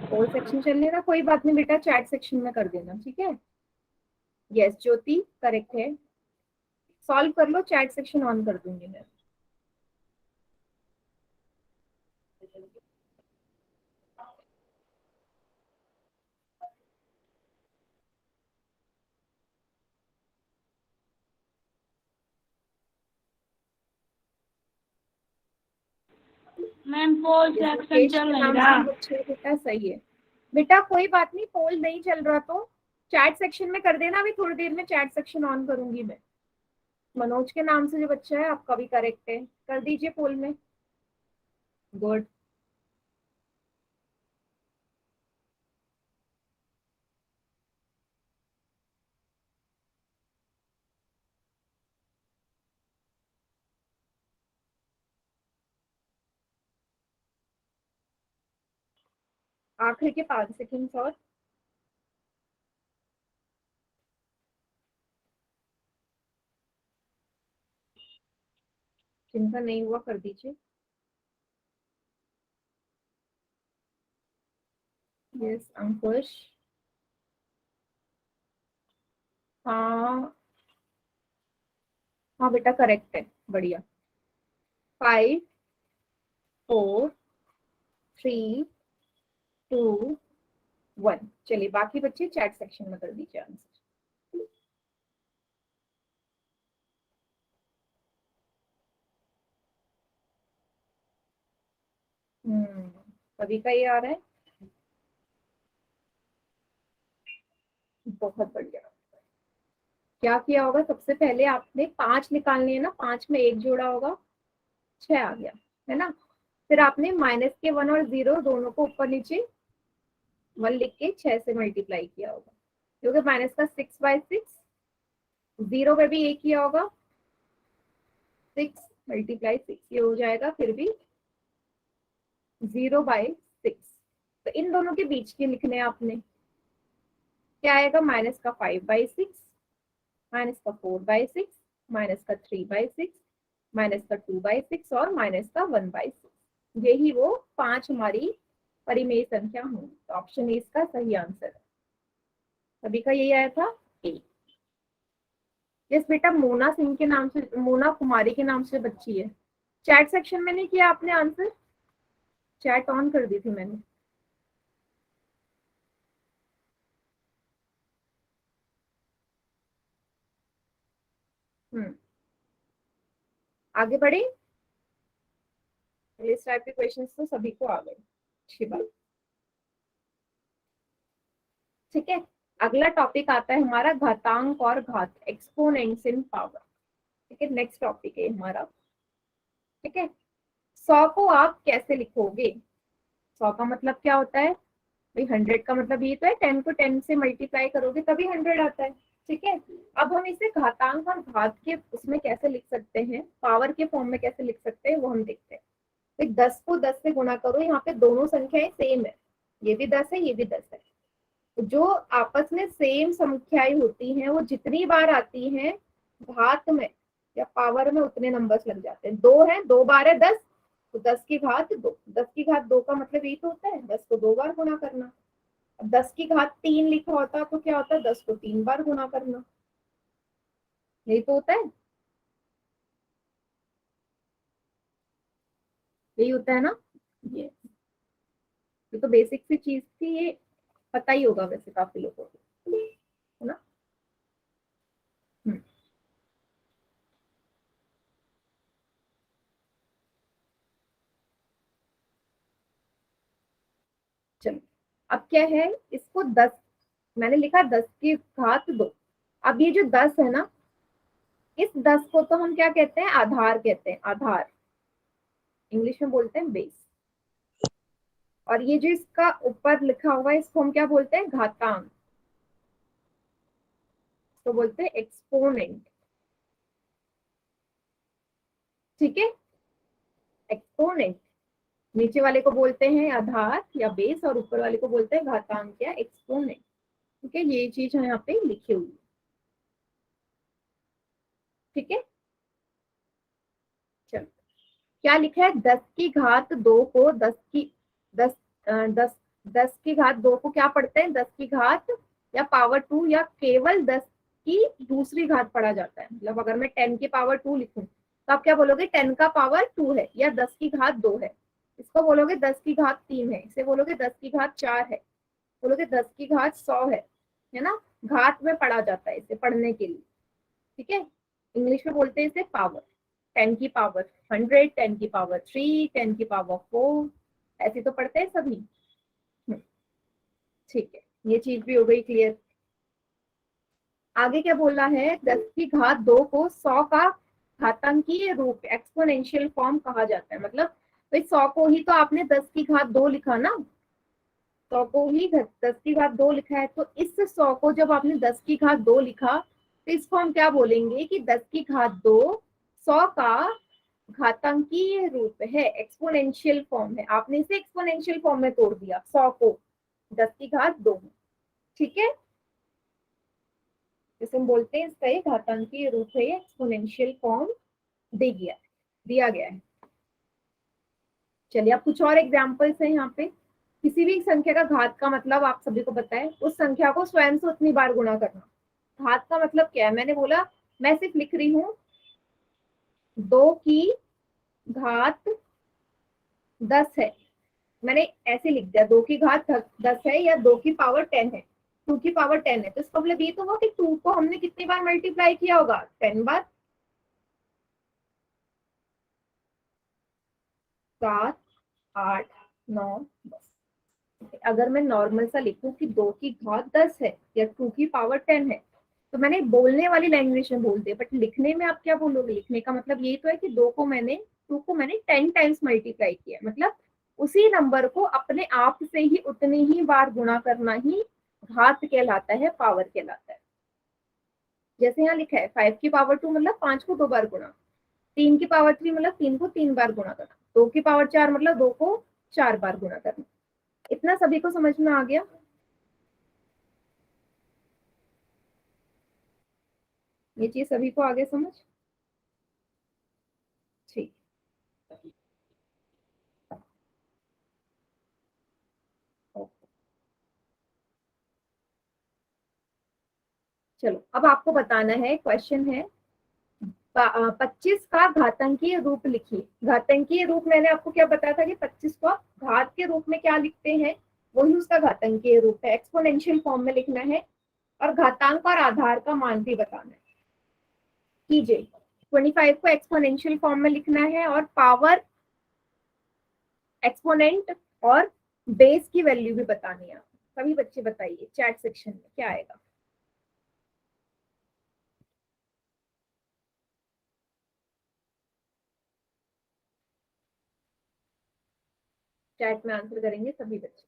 पोल सेक्शन चलने का कोई बात नहीं बेटा, चैट सेक्शन में कर देना, ठीक है। यस ज्योति करेक्ट है, सॉल्व कर लो, चैट सेक्शन ऑन कर दूंगी मैं।
मैम पोल
यस
सेक्शन
मुकेश
चल
के
नहीं
नाम
रहा।
से भी बच्चे है बेटा, सही है बेटा, कोई बात नहीं, पोल नहीं चल रहा तो चैट सेक्शन में कर देना, अभी थोड़ी देर में चैट सेक्शन ऑन करूंगी मैं। मनोज के नाम से जो बच्चा है आपका भी करेक्ट है, कर दीजिए पोल में। गुड। आखिर के 5 सेकंड्स और। जिनका नहीं हुआ कर दीजिए। यस अंकुश। हाँ हाँ बेटा करेक्ट है, बढ़िया। 5 4 3 2 1। चलिए बाकी बच्चे चैट सेक्शन में कर दीजिए आंसर। सभी का ये आ रहा है, बहुत बढ़िया। क्या किया होगा, सबसे पहले आपने 5 निकालने हैं ना, 5 में 1 जोड़ा होगा, 6 आ गया, है ना। फिर आपने माइनस के 1 और 0 दोनों को ऊपर नीचे 1 लिख के 6 से मल्टीप्लाई किया होगा, क्योंकि माइनस का 6/6, 0 पे भी 1 किया होगा, 6 × 6 ये हो जाएगा फिर भी 0/6। तो इन दोनों के बीच के लिखने आपने, क्या आएगा, माइनस का 5/6, माइनस का 4/6, माइनस का 3/6, माइनस का 2/6 और माइनस का 1/6। यही वो 5 हमारी परिमेय संख्या होंगी। तो ऑप्शन ए इसका सही आंसर है। सभी का यही आया था ए। यस बेटा, मोना सिंह के नाम से, मोना कुमारी के नाम से बच्ची है। चैट सेक्शन में नहीं किया आपने आंसर? चैट ऑन कर दी थी मैंने। आगे बढ़े। इस टाइप के क्वेश्चंस तो सभी को आ गए, अच्छी बात। ठीक है, अगला टॉपिक आता है हमारा घातांक और घात, एक्सपोनेंट्स इन पावर। ठीक है, नेक्स्ट टॉपिक है हमारा। ठीक है, 100 को आप कैसे लिखोगे? 100 का मतलब क्या होता है भाई? 100 का मतलब ये तो है 10 को 10 से मल्टीप्लाई करोगे तभी 100 आता है। ठीक है, अब हम इसे घातांक और घात के उसमें कैसे लिख सकते हैं, पावर के फॉर्म में कैसे लिख सकते हैं, वो हम देखते हैं। तो 10 को 10 से गुणा करो, यहाँ पे दोनों संख्याएं सेम है, ये भी 10 है ये भी 10 है। तो जो आपस में सेम संख्याएं होती हैं वो जितनी बार आती हैं घात में या पावर में उतने नंबर्स लग जाते हैं। 2 है, 2 बार है 10, तो 10 की घात 2। 10 की घात 2 का मतलब यही तो होता है 10 को 2 बार गुणा करना। अब 10 की घात 3 लिखा होता तो क्या होता है 10 को 3 बार गुणा करना, यही तो होता है, यही होता है ना। ये तो बेसिक सी चीज थी, ये पता ही होगा वैसे काफी लोगों को, है ना। हम्म, चलो अब क्या है, इसको 10 मैंने लिखा 10 की घात 2। अब ये जो 10 है ना, इस 10 को तो हम क्या कहते हैं, आधार कहते हैं, आधार इंग्लिश में बोलते हैं बेस। और ये जो इसका ऊपर लिखा हुआ है इसको हम क्या बोलते हैं, घातांक, तो बोलते हैं एक्सपोनेंट। ठीक है, एक्सपोनेंट, नीचे वाले को बोलते हैं आधार या बेस और ऊपर वाले को बोलते हैं घातांक या एक्सपोनेंट। ठीक है, ये चीज है यहाँ पे लिखी हुई। ठीक है, चलो क्या लिखा है, 10 की घात 2 को 10 10 10 की घात 2 को क्या पढ़ते हैं, 10 की घात या पावर 2 या केवल 10 की दूसरी घात पढ़ा जाता है। मतलब अगर मैं 10 की पावर 2 लिखूं तो आप क्या बोलोगे, 10 का पावर 2 है, या 10 की घात 2 है। इसको बोलोगे 10 की घात 3 है, इसे बोलोगे 10 की घात 4 है, बोलोगे 10 की घात 100 है ना। घात में पढ़ा जाता है इसे पढ़ने के लिए। ठीक है, इंग्लिश में बोलते हैं इसे पावर। 10 की पावर 100, 10 की पावर 3, 10 की पावर 4, ऐसे तो पढ़ते हैं सभी। ठीक है, ये चीज भी हो गई क्लियर। आगे क्या बोला है, 10 की घात 2 को 100 का घातांकीय रूप एक्सपोनेंशियल फॉर्म कहा जाता है। मतलब भाई 100 को ही तो आपने 10 की घात 2 लिखा ना, 100 को ही 10 की घात 2 लिखा है, तो इस 100 को जब आपने 10 की घात 2 लिखा तो इसको हम क्या बोलेंगे कि 10 की घात 2 100 का घातांकीय रूप है, एक्सपोनेंशियल फॉर्म है। आपने इसे एक्सपोनेंशियल फॉर्म में तोड़ दिया 100 को 10 की घात 2 में। ठीक है, जिसे हम बोलते हैं इसका ये घातांकीय रूप है, एक्सपोनेंशियल फॉर्म दिया गया है। चलिए अब कुछ और एग्जांपल्स हैं यहाँ पे। किसी भी संख्या का घात का मतलब आप सभी को पता है, उस संख्या को स्वयं से उतनी बार गुणा करना। घात का मतलब क्या है, मैंने बोला मैं सिर्फ लिख रही हूँ 2 की घात 10 है, मैंने ऐसे लिख दिया 2 की घात 10 है या 2 की पावर 10 है, 2 की पावर 10 है, तो इसका मतलब ये तो हुआ कि 2 को हमने कितनी बार मल्टीप्लाई किया होगा, 10 बार। 7 8 9 10। अगर मैं नॉर्मल सा लिखूं कि 2 की घात 10 है या 2 की पावर 10 है, तो मैंने बोलने वाली लैंग्वेज में बोल दिया, बट लिखने में आप क्या बोलोगे, लिखने का मतलब यही तो है कि 2 को मैंने 10 टाइम्स मल्टीप्लाई किया, मतलब उसी नंबर को अपने आप से ही उतनी ही बार गुणा करना ही घात कहलाता है, पावर कहलाता है। जैसे यहाँ लिखा है 5 की पावर 2 मतलब 5 को 2 बार गुणा, 3 की पावर 3 मतलब 3 को 3 बार गुणा करना, 2 की पावर 4 मतलब 2 को 4 बार गुणा करना। इतना सभी को समझ में आ गया? ये चीज सभी को आगे समझ, ठीक। चलो अब आपको बताना है, क्वेश्चन है 25 का घातांकीय रूप लिखिए। घातांकीय रूप मैंने आपको क्या बताया था कि 25 को आप घात के रूप में क्या लिखते हैं, वही उसका घातांकीय रूप है, एक्सपोनेंशियल फॉर्म में लिखना है और घातांक और आधार का मान भी बताना है। कीजिए, 25 को एक्सपोनेंशियल फॉर्म में लिखना है और पावर, एक्सपोनेंट और बेस की वैल्यू भी बतानी है। सभी बच्चे बताइए चैट सेक्शन में क्या आएगा। चैट में आंसर करेंगे सभी बच्चे।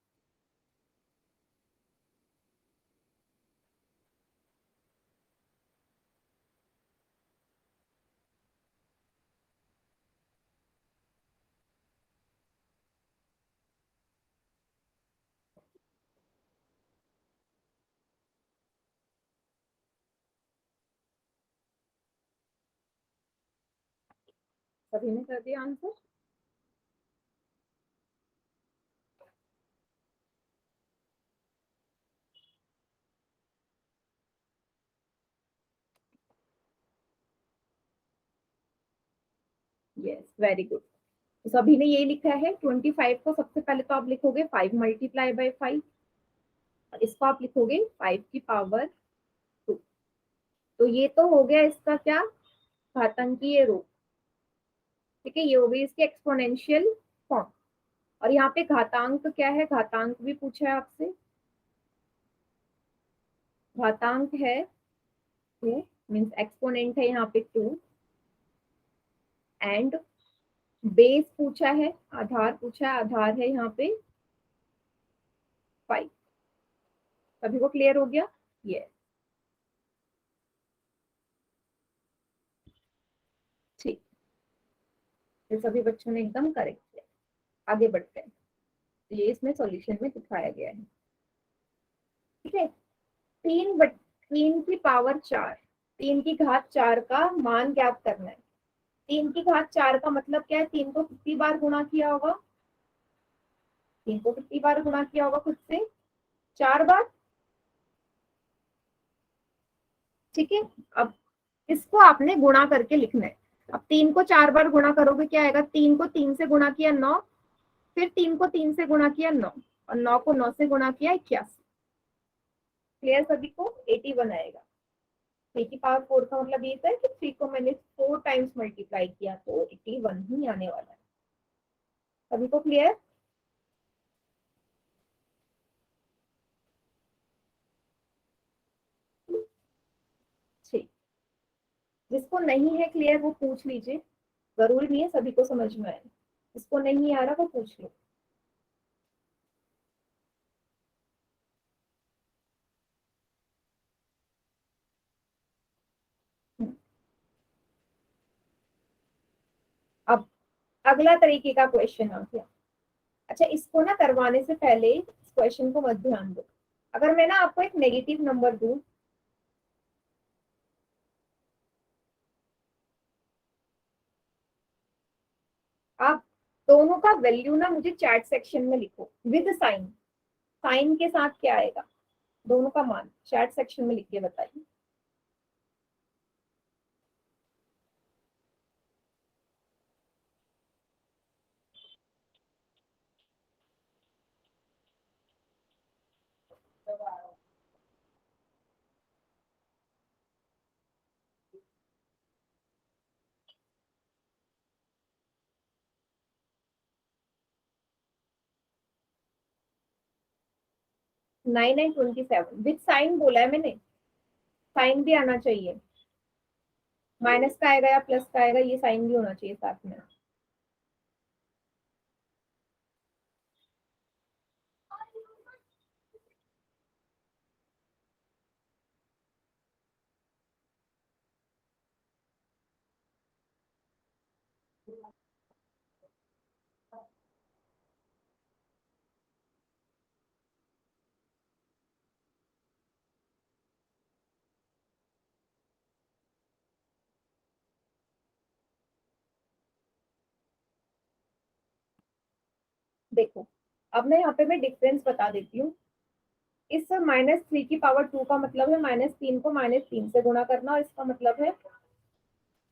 सभी ने कर दिया आंसर। Yes, very good. तो सभी ने यही लिखा है 25 को सबसे पहले तो आप लिखोगे 5 मल्टीप्लाई बाई 5, और इसको आप लिखोगे 5 की पावर 2। तो ये तो हो गया इसका क्या, घातांकीय रूप। ठीक है, ये हो गई इसकी एक्सपोनेंशियल फॉर्म। और यहाँ पे घातांक क्या है, घातांक भी पूछा है आपसे। घातांक है 2 मीन्स एक्सपोनेंट है यहाँ पे 2, एंड बेस पूछा है, आधार पूछा है, आधार है यहाँ पे 5। सभी को क्लियर हो गया ये? ठीक, ये सभी बच्चों ने एकदम करेक्ट किया। आगे बढ़ते हैं। तो ये इसमें सॉल्यूशन में दिखाया गया है। ठीक है, 3 की पावर 4, 3 की घात 4 का मान ज्ञात करना है। 3 की घात 4 का मतलब क्या है, 3 को कितनी बार गुणा किया होगा, 3 को कितनी बार गुणा किया होगा खुद से, 4 बार। ठीक है, अब इसको आपने गुणा करके लिखना है। अब 3 को 4 बार गुणा करोगे क्या आएगा, 3 को 3 से गुणा किया 9, फिर 3 को 3 से गुणा किया 9, और 9 को 9 से गुणा किया 81। क्लियर सभी को? 81 आएगा। 3 की पावर 4 का मतलब ये है कि 3 को मैंने 4 टाइम्स मल्टीप्लाई किया तो 81 ही आने वाला है। सभी को क्लियर? ठीक, जिसको नहीं है क्लियर वो पूछ लीजिए, जरूरी नहीं है सभी को समझ में आए। जिसको नहीं आ रहा वो पूछ लो। अब अगला तरीके का क्वेश्चन आ गया। अच्छा, इसको ना करवाने से पहले इस क्वेश्चन को मत ध्यान दो। अगर मैं ना आपको एक नेगेटिव नंबर दूं, आप दोनों का वैल्यू ना मुझे चैट सेक्शन में लिखो विद साइन। साइन के साथ क्या आएगा, दोनों का मान चैट सेक्शन में लिख के बताइए। नाइन एंड 27 विद साइन बोला है मैंने, साइन भी आना चाहिए। माइनस का आएगा या प्लस का आएगा, ये साइन भी होना चाहिए साथ में। देखो, अब ना यहाँ पे मैं डिफरेंस बता देती हूँ। इस -3 की पावर 2 का मतलब है -3 को -3 से गुणा करना, और इसका मतलब है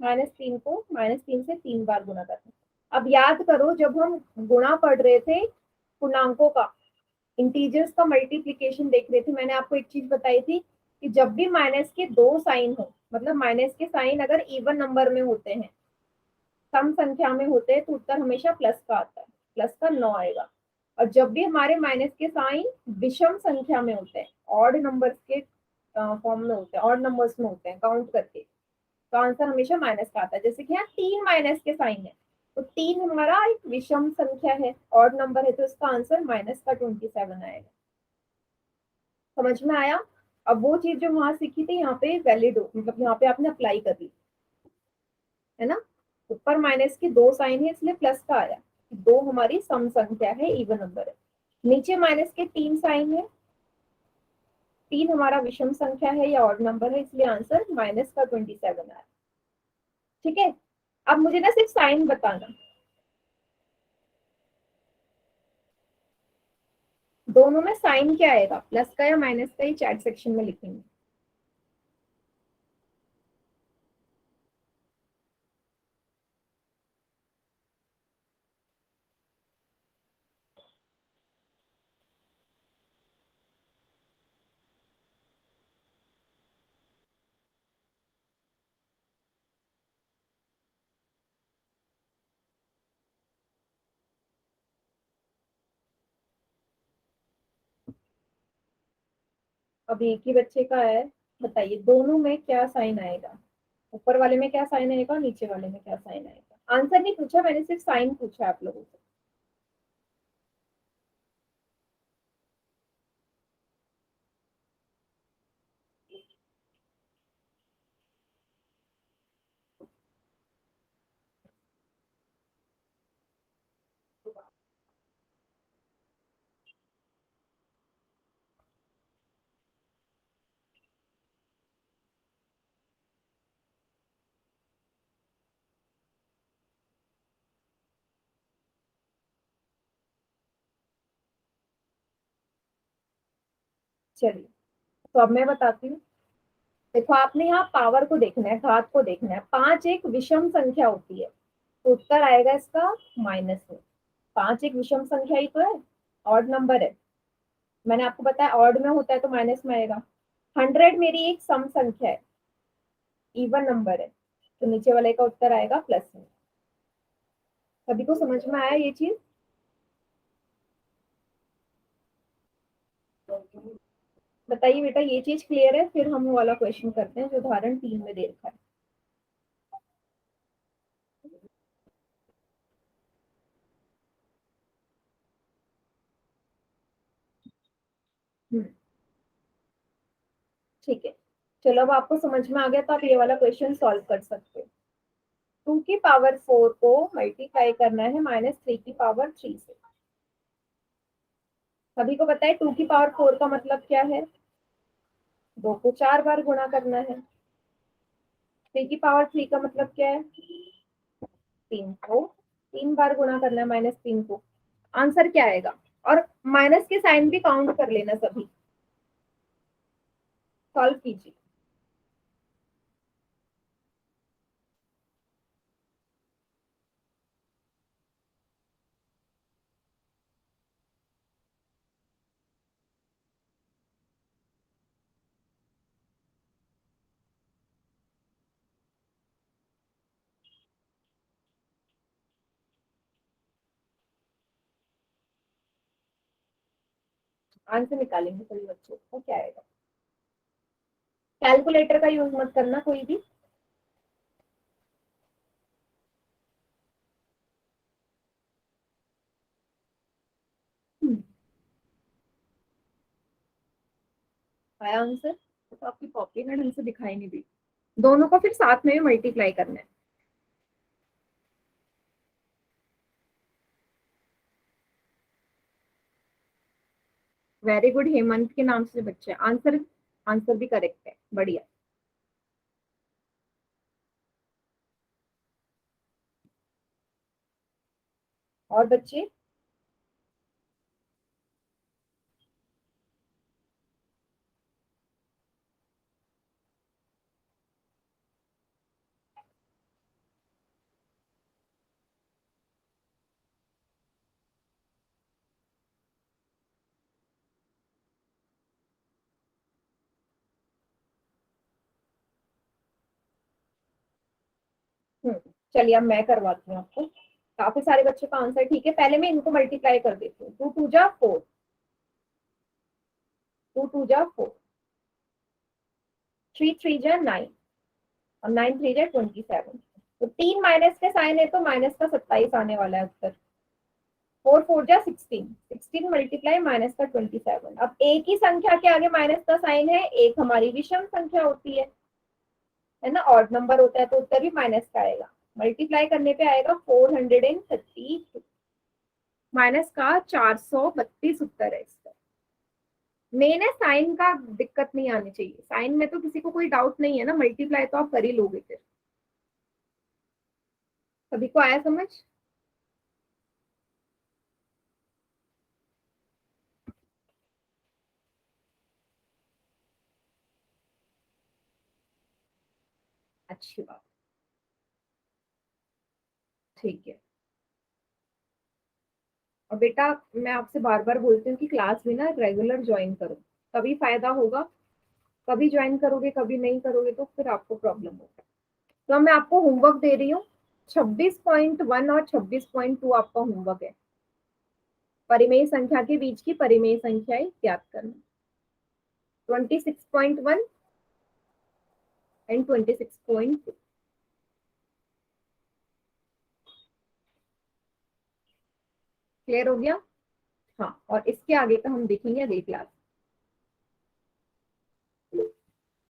-3 को -3 से 3 बार गुणा करना। अब याद करो, जब हम गुणा पढ़ रहे थे पूर्णांकों का, इंटीजर्स का मल्टीप्लीकेशन देख रहे थे, मैंने आपको एक चीज बताई थी कि जब भी माइनस के 2 साइन हो, मतलब माइनस के साइन अगर इवन नंबर में होते हैं, सम संख्या में होते हैं, तो उत्तर हमेशा प्लस का आता है, प्लस का 9 आएगा। और जब भी हमारे माइनस के साइन विषम संख्या में होते हैं, ऑड नंबर्स के फॉर्म में होते हैं, ऑड नंबर्स में होते हैं काउंट करके, तो आंसर हमेशा माइनस का आता है। जैसे कि यहाँ 3 माइनस के साइन है, तो 3 हमारा एक विषम संख्या है, ऑड नंबर है, तो इसका आंसर माइनस का 27 आएगा। समझ में आया? अब वो चीज जो वहां सीखी थी यहाँ पे वैलिड हो, मतलब यहाँ पे आपने अप्लाई कर दी, है ना। ऊपर माइनस की 2 साइन है इसलिए प्लस का आया, 2 हमारी सम संख्या है, इवन नंबर है। नीचे माइनस के 3 साइन है, 3 हमारा विषम संख्या है या ऑड नंबर है, इसलिए आंसर माइनस का 27 आया। ठीक है, अब मुझे ना सिर्फ साइन बताना, दोनों में साइन क्या आएगा, प्लस का या माइनस का, ही चैट सेक्शन में लिखेंगे। अब एक ही बच्चे का है, बताइए दोनों में क्या साइन आएगा, ऊपर वाले में क्या साइन आएगा, नीचे वाले में क्या साइन आएगा। आंसर नहीं पूछा मैंने, सिर्फ साइन पूछा आप लोगों से। चलिए, तो अब मैं बताती हूँ। देखो आपने यहाँ पावर को देखना है, घात को देखना है। 5 एक विषम संख्या होती है, तो उत्तर आएगा इसका माइनस में। 5 एक विषम संख्या ही तो है, ऑड नंबर है। मैंने आपको बताया ऑड में होता है तो माइनस में आएगा। 100 मेरी एक सम संख्या है, इवन नंबर है, तो नीचे वाले का उत्तर आएगा प्लस में। सभी को समझ में आया ये चीज? बताइए बेटा, ये चीज क्लियर है? फिर हम वो वाला क्वेश्चन करते हैं जो उदाहरण 3 में दे रखा है। हम्म, ठीक है। चलो, अब आपको समझ में आ गया, तो आप ये वाला क्वेश्चन सॉल्व कर सकते हो। 2 की पावर 4 को मल्टीप्लाई करना है -3 की पावर 3 से। सभी को पता है 2 की पावर 4 का मतलब क्या है, 2 को 4 बार गुणा करना है। 3 की पावर 3 का मतलब क्या है, 3 को 3 बार गुणा करना है, -3 को। आंसर क्या आएगा? और माइनस के साइन भी काउंट कर लेना सभी। सॉल्व कीजिए। आंसर निकालेंगे सभी बच्चों को, क्या आएगा। कैलकुलेटर का यूज मत करना कोई भी। आया आंसर? तो आपकी कॉपी में ढंग से दिखाई नहीं दी। दोनों को फिर साथ में मल्टीप्लाई करना है। वेरी गुड, हेमंत के नाम से बच्चे। आंसर, आंसर भी करेक्ट है, बढ़िया। और बच्चे? चलिए अब मैं करवाती हूँ आपको। काफी सारे बच्चों का आंसर ठीक है। पहले मैं इनको मल्टीप्लाई कर देती हूँ। 2 2 जा 4, 2 2 जा 4, 3 3 जा 9 और 9 3 जा 27। तो 3 माइनस के साइन है तो माइनस का 27 आने वाला है उत्तर। 4 4 जा 16, 16 मल्टीप्लाई माइनस का 27। अब एक ही संख्या के आगे माइनस का साइन है, एक हमारी विषम संख्या होती है ना, ऑड नंबर होता है तो उत्तर भी माइनस का आएगा। मल्टीप्लाई करने पे आएगा 432, माइनस का 432 उत्तर है इसका। मेन है साइन का दिक्कत नहीं आनी चाहिए, साइन में तो किसी को कोई डाउट नहीं है ना, मल्टीप्लाई तो आप कर ही लोगे फिर। सभी को आया समझ? अच्छी बात, ठीक है। और बेटा मैं आपसे बार बार बोलती हूँ कि क्लास भी ना रेगुलर ज्वाइन करो, तभी फायदा होगा। कभी ज्वाइन करोगे कभी नहीं करोगे तो फिर आपको प्रॉब्लम होगा। तो मैं आपको होमवर्क दे रही हूँ, 26.1 और 26.2 आपका होमवर्क है। परिमेय संख्या के बीच की परिमेय संख्याएं ज्ञात करना। 26.1 एंड 26.2। क्लियर हो गया? हाँ, और इसके आगे का हम देखेंगे अगली क्लास।